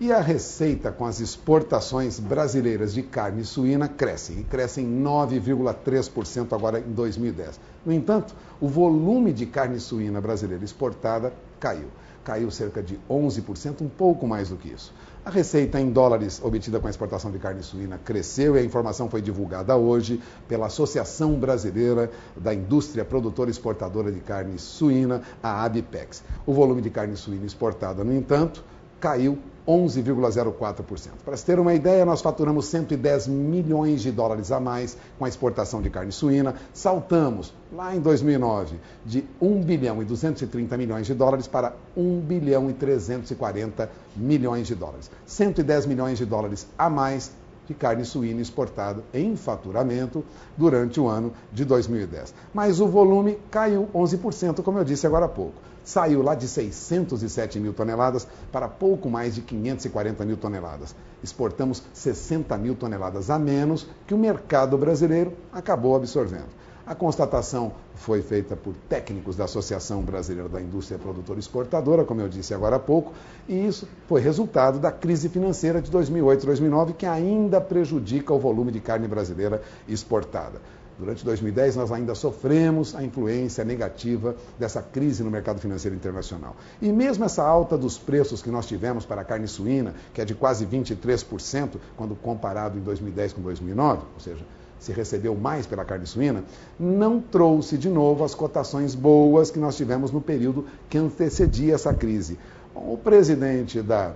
E a receita com as exportações brasileiras de carne suína crescem, e crescem 9,3% agora em 2010. No entanto, o volume de carne suína brasileira exportada caiu. Caiu cerca de 11%, um pouco mais do que isso. A receita em dólares obtida com a exportação de carne suína cresceu e a informação foi divulgada hoje pela Associação Brasileira da Indústria Produtora e Exportadora de Carne Suína, a ABPEX. O volume de carne suína exportada, no entanto, caiu 11,04%. Para se ter uma ideia, nós faturamos 110 milhões de dólares a mais com a exportação de carne suína. Saltamos, lá em 2009, de 1 bilhão e 230 milhões de dólares para 1 bilhão e 340 milhões de dólares. 110 milhões de dólares a mais de carne suína exportada em faturamento durante o ano de 2010. Mas o volume caiu 11%, como eu disse agora há pouco. Saiu lá de 607 mil toneladas para pouco mais de 540 mil toneladas. Exportamos 60 mil toneladas a menos que o mercado brasileiro acabou absorvendo. A constatação foi feita por técnicos da Associação Brasileira da Indústria Produtora e Exportadora, como eu disse agora há pouco, e isso foi resultado da crise financeira de 2008 e 2009, que ainda prejudica o volume de carne brasileira exportada. Durante 2010, nós ainda sofremos a influência negativa dessa crise no mercado financeiro internacional. E mesmo essa alta dos preços que nós tivemos para a carne suína, que é de quase 23%, quando comparado em 2010 com 2009, ou seja, se recebeu mais pela carne suína, não trouxe de novo as cotações boas que nós tivemos no período que antecedia essa crise. Bom, o presidente da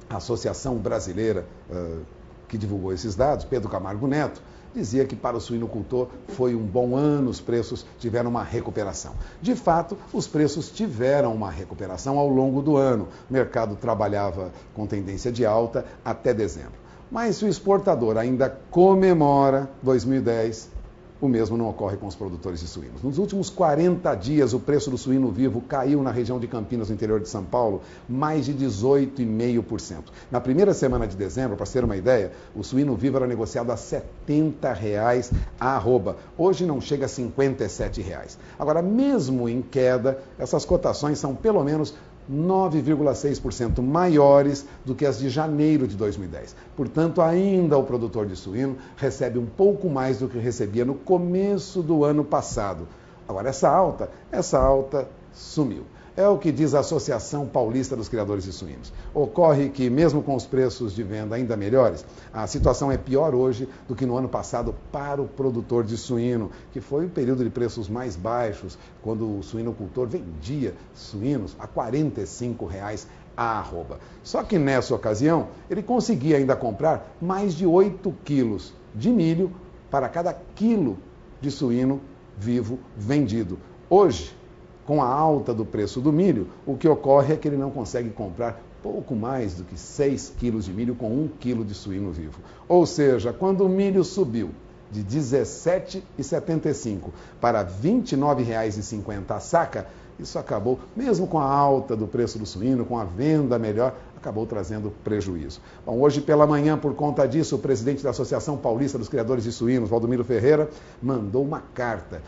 Associação Brasileira que divulgou esses dados, Pedro Camargo Neto, dizia que para o suinocultor foi um bom ano, os preços tiveram uma recuperação. De fato, os preços tiveram uma recuperação ao longo do ano. O mercado trabalhava com tendência de alta até dezembro. Mas se o exportador ainda comemora 2010, o mesmo não ocorre com os produtores de suínos. Nos últimos 40 dias, o preço do suíno vivo caiu na região de Campinas, no interior de São Paulo, mais de 18,5%. Na primeira semana de dezembro, para ter uma ideia, o suíno vivo era negociado a R$ 70 a arroba. Hoje não chega a R$ 57. Agora, mesmo em queda, essas cotações são pelo menos 9,6% maiores do que as de janeiro de 2010. Portanto, ainda o produtor de suíno recebe um pouco mais do que recebia no começo do ano passado. Agora, essa alta sumiu. É o que diz a Associação Paulista dos Criadores de Suínos. Ocorre que, mesmo com os preços de venda ainda melhores, a situação é pior hoje do que no ano passado para o produtor de suíno, que foi o período de preços mais baixos, quando o suinocultor vendia suínos a R$ 45 a arroba. Só que nessa ocasião, ele conseguia ainda comprar mais de 8 quilos de milho para cada quilo de suíno vivo vendido. Hoje, com a alta do preço do milho, o que ocorre é que ele não consegue comprar pouco mais do que 6 quilos de milho com 1 quilo de suíno vivo. Ou seja, quando o milho subiu de R$ 17,75 para R$ 29,50 a saca, isso acabou, mesmo com a alta do preço do suíno, com a venda melhor, acabou trazendo prejuízo. Bom, hoje pela manhã, por conta disso, o presidente da Associação Paulista dos Criadores de Suínos, Valdomiro Ferreira, mandou uma carta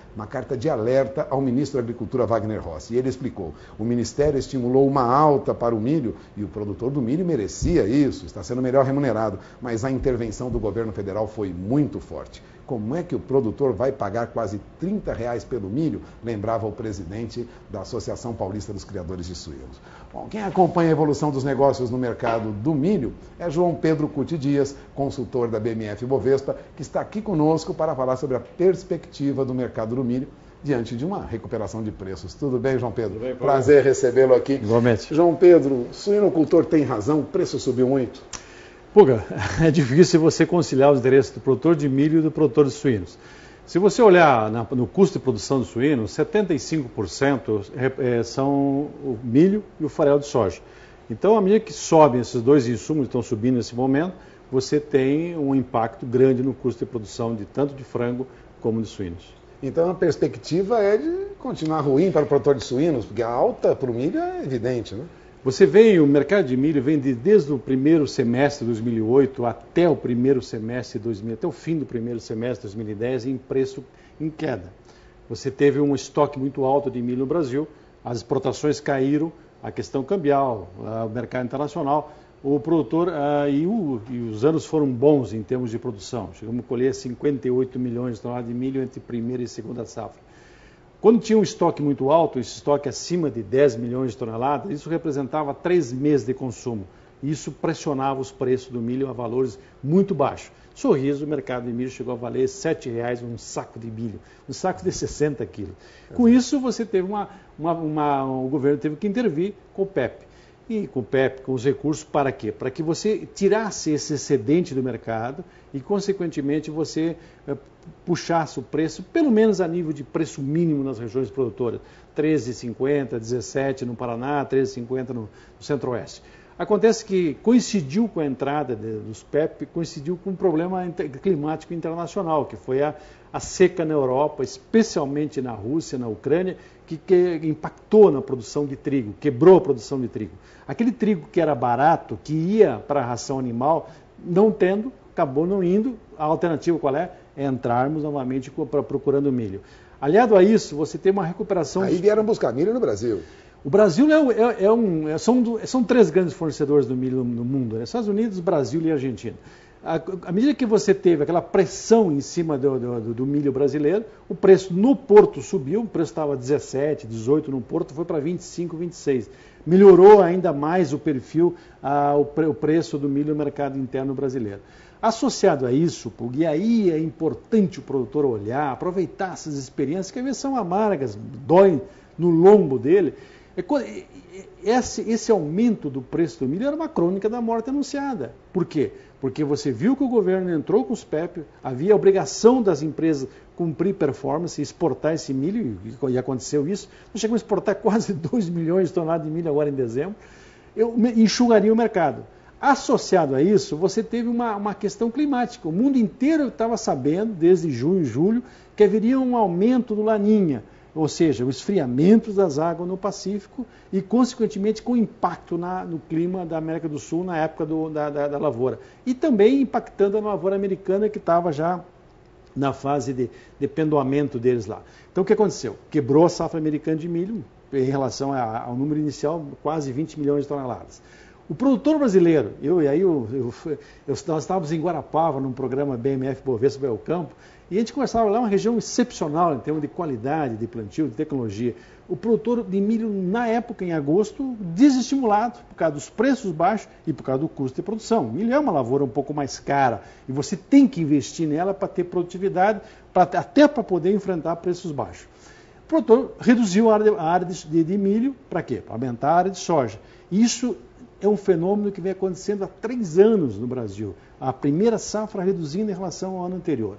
de alerta ao ministro da Agricultura, Wagner Rossi. E ele explicou, o Ministério estimulou uma alta para o milho e o produtor do milho merecia isso, está sendo melhor remunerado, mas a intervenção do governo federal foi muito forte. Como é que o produtor vai pagar quase R$ 30 pelo milho? Lembrava o presidente da Associação Paulista dos Criadores de Suínos. Bom, quem acompanha a evolução dos negócios no mercado do milho é João Pedro Cuti Dias, consultor da BMF Bovespa, que está aqui conosco para falar sobre a perspectiva do mercado do milho diante de uma recuperação de preços. Tudo bem, João Pedro? Tudo bem, prazer recebê-lo aqui. Igualmente. João Pedro, o suinocultor tem razão, o preço subiu muito? Puga, é difícil você conciliar os interesses do produtor de milho e do produtor de suínos. Se você olhar no custo de produção de suínos, 75% são o milho e o farelo de soja. Então, à medida que sobem esses dois insumos, estão subindo nesse momento, você tem um impacto grande no custo de produção de tanto de frango como de suínos. Então, a perspectiva é de continuar ruim para o produtor de suínos, porque a alta para o milho é evidente, né? Você vê, o mercado de milho vem desde o primeiro semestre de 2008 até o primeiro semestre de 2000, até o fim do primeiro semestre de 2010 em preço em queda. Você teve um estoque muito alto de milho no Brasil, as exportações caíram, a questão cambial, o mercado internacional, o produtor, e os anos foram bons em termos de produção. Chegamos a colher 58 milhões de toneladas de milho entre primeira e segunda safra. Quando tinha um estoque muito alto, esse estoque acima de 10 milhões de toneladas, isso representava 3 meses de consumo. Isso pressionava os preços do milho a valores muito baixos. Sorriso, o mercado de milho chegou a valer R$ 7,00 um saco de milho, um saco de 60 quilos. Com isso, você teve o governo teve que intervir com o PEP. E com o PEP, com os recursos, para quê? Para que você tirasse esse excedente do mercado e, consequentemente, você puxasse o preço, pelo menos a nível de preço mínimo nas regiões produtoras. 13,50, 17 no Paraná, 13,50 no Centro-Oeste. Acontece que coincidiu com a entrada dos PEP, coincidiu com um problema climático internacional, que foi a seca na Europa, especialmente na Rússia, na Ucrânia, que impactou na produção de trigo, quebrou a produção de trigo. Aquele trigo que era barato, que ia para a ração animal, não tendo, acabou não indo. A alternativa qual é? É entrarmos novamente procurando milho. Aliado a isso, você tem uma recuperação... Aí vieram buscar milho no Brasil. O Brasil são 3 grandes fornecedores do milho no mundo, né? Estados Unidos, Brasil e Argentina. À medida que você teve aquela pressão em cima do milho brasileiro, o preço no porto subiu, o preço estava 17, 18 no porto, foi para 25, 26. Melhorou ainda mais o perfil, o preço do milho no mercado interno brasileiro. Associado a isso, e aí é importante o produtor olhar, aproveitar essas experiências, que às vezes são amargas, doem no lombo dele. Esse aumento do preço do milho era uma crônica da morte anunciada. Por quê? Porque você viu que o governo entrou com os PEP, havia a obrigação das empresas cumprir performance, exportar esse milho, e aconteceu isso. Nós chegamos a exportar quase 2 milhões de toneladas de milho agora em dezembro. Enxugaria o mercado. Associado a isso, você teve uma questão climática. O mundo inteiro estava sabendo, desde junho e julho, que haveria um aumento do Laninha, ou seja, o esfriamento das águas no Pacífico e, consequentemente, com impacto no clima da América do Sul na época da lavoura. E também impactando a lavoura americana, que estava já na fase de pendoamento deles lá. Então, o que aconteceu? Quebrou a safra americana de milho, em relação ao número inicial, quase 20 milhões de toneladas. O produtor brasileiro, nós estávamos em Guarapava, num programa BMF Bovespa Belcampo, e a gente conversava lá, uma região excepcional em termos de qualidade, de plantio, de tecnologia. O produtor de milho, na época, em agosto, desestimulado por causa dos preços baixos e por causa do custo de produção. O milho é uma lavoura um pouco mais cara e você tem que investir nela para ter produtividade, até para poder enfrentar preços baixos. O produtor reduziu a área de milho, para quê? Para aumentar a área de soja. Isso é um fenômeno que vem acontecendo há 3 anos no Brasil. A primeira safra reduzindo em relação ao ano anterior.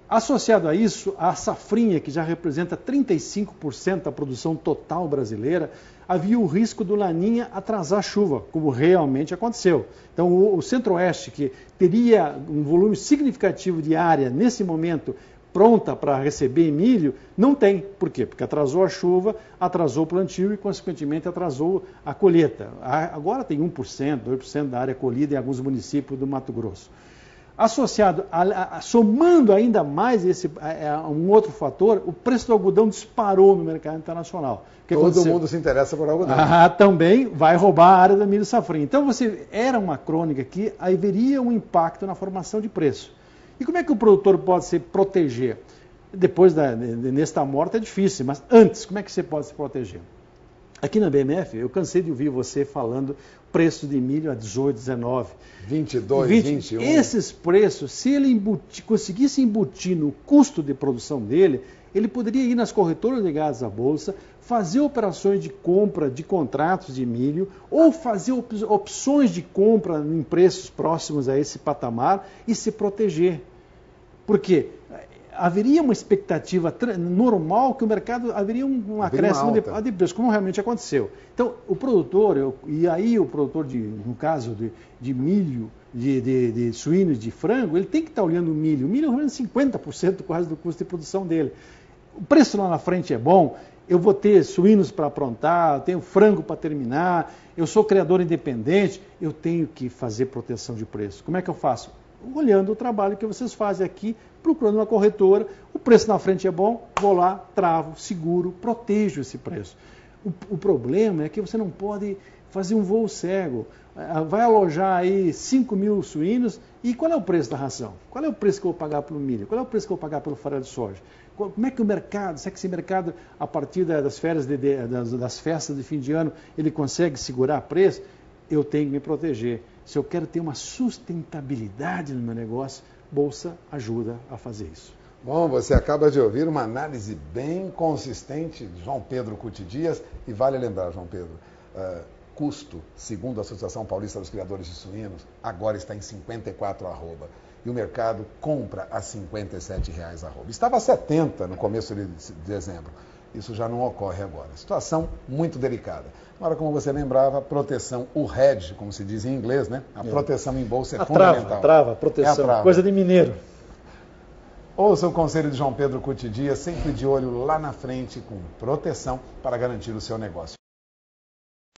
Associado a isso, a safrinha, que já representa 35% da produção total brasileira, havia o risco do Laninha atrasar a chuva, como realmente aconteceu. Então, o Centro-Oeste, que teria um volume significativo de área nesse momento pronta para receber milho, não tem. Por quê? Porque atrasou a chuva, atrasou o plantio e, consequentemente, atrasou a colheita. Agora tem 1%, 2% da área colhida em alguns municípios do Mato Grosso. Associado, somando ainda mais um outro fator, o preço do algodão disparou no mercado internacional. Todo mundo se interessa por algodão. Também vai roubar a área da milho safrinha. Então, era uma crônica que haveria um impacto na formação de preço. E como é que o produtor pode se proteger? Depois nesta morte é difícil, mas antes, como é que você pode se proteger? Aqui na BMF, eu cansei de ouvir você falando preço de milho a 18, 19, 22, 21. Esses preços, se ele conseguisse embutir no custo de produção dele, ele poderia ir nas corretoras ligadas à Bolsa, fazer operações de compra de contratos de milho ou fazer opções de compra em preços próximos a esse patamar e se proteger. Por quê? Haveria uma expectativa normal que o mercado haveria um acréscimo de preço, como realmente aconteceu. Então, o produtor, no caso de milho, de suínos, de frango, ele tem que estar olhando o milho. O milho é 50% quase do custo de produção dele. O preço lá na frente é bom, eu vou ter suínos para aprontar, eu tenho frango para terminar, eu sou criador independente, eu tenho que fazer proteção de preço. Como é que eu faço? Olhando o trabalho que vocês fazem aqui, procurando uma corretora, o preço na frente é bom, vou lá, travo, seguro, protejo esse preço. O problema é que você não pode fazer um voo cego, vai alojar aí 5 mil suínos, e qual é o preço da ração? Qual é o preço que eu vou pagar pelo milho? Qual é o preço que eu vou pagar pelo farelo de soja? Como é que o mercado, será que esse mercado, a partir das férias, das festas de fim de ano, ele consegue segurar preço? Eu tenho que me proteger. Se eu quero ter uma sustentabilidade no meu negócio, Bolsa ajuda a fazer isso. Bom, você acaba de ouvir uma análise bem consistente de João Pedro Cuti Dias, e vale lembrar, João Pedro, custo, segundo a Associação Paulista dos Criadores de Suínos, agora está em 54 arroba. E o mercado compra a R$ 57 arroba. Estava a 70 no começo de dezembro. Isso já não ocorre agora. Situação muito delicada. Agora, como você lembrava, proteção, o hedge, como se diz em inglês, né? A proteção em bolsa é fundamental. Trava, proteção, trava. Coisa de mineiro. Ouça o conselho de João Pedro Cuti Dias, sempre de olho lá na frente, com proteção para garantir o seu negócio.